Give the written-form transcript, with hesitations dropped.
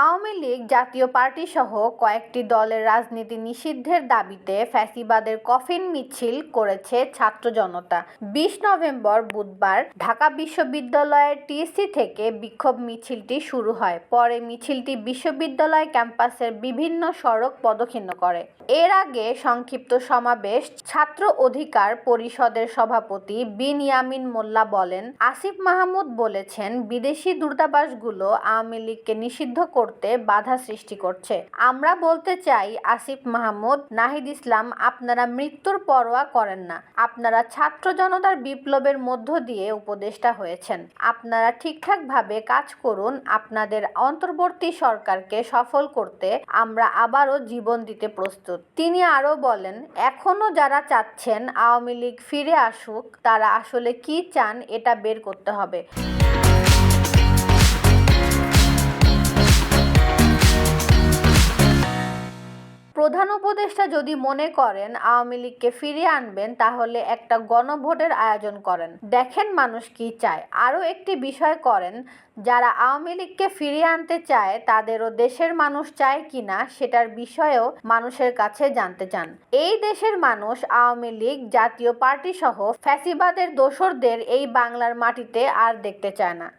আওয়ামী লীগ জাতীয় পার্টি সহ কয়েকটি দলের রাজনীতি নিষিদ্ধের দাবিতে ফ্যাসিবাদের কফিন মিছিল করেছে ছাত্র জনতা। ২০ নভেম্বর বুধবার ঢাকা বিশ্ববিদ্যালয়ের টিএসসি থেকে বিক্ষোভ মিছিলটি শুরু হয়। পরে মিছিলটি বিশ্ববিদ্যালয় ক্যাম্পাসের বিভিন্ন সড়ক প্রদক্ষিণ করে। এর আগে সংক্ষিপ্ত সমাবেশ ছাত্র অধিকার পরিষদের সভাপতি বিন-ইয়ামিন মোল্লা বলেন, আসিফ মাহমুদ বলেছেন বিদেশি দূতাবাসগুলো আওয়ামী লীগকে নিষিদ্ধ করতে বাধা সৃষ্টি করছে। আমরা বলতে চাই, আসিফ মাহমুদ, নাহিদ ইসলাম, আপনারা মৃত্যুর পরোয়া করেন না। আপনারা ছাত্র জনতার বিপ্লবের মধ্য দিয়ে উপদেষ্টা হয়েছেন। আপনারা ঠিকঠাকভাবে কাজ করুন। আপনাদের অন্তর্বর্তী সরকারকে সফল করতে আমরা আবারও জীবন দিতে প্রস্তুত। তিনি আরও বলেন, এখনো যারা চাচ্ছেন আওয়ামী লীগ ফিরে আসুক, তারা আসলে কি চান এটা বের করতে হবে। প্রধান উপদেষ্টা যদি মনে করেন আওয়ামী লীগকে ফিরিয়ে আনবেন, তাহলে একটা গণভোটের আয়োজন করেন, দেখেন মানুষ কি চায়। আরও একটি বিষয় করেন, যারা আওয়ামী লীগকে ফিরিয়ে আনতে চায় তাদেরও দেশের মানুষ চায় কিনা সেটার বিষয়েও মানুষের কাছে জানতে চান। এই দেশের মানুষ আওয়ামী লীগ জাতীয় পার্টি সহ ফ্যাসিবাদের দোসরদের এই বাংলার মাটিতে আর দেখতে চায় না।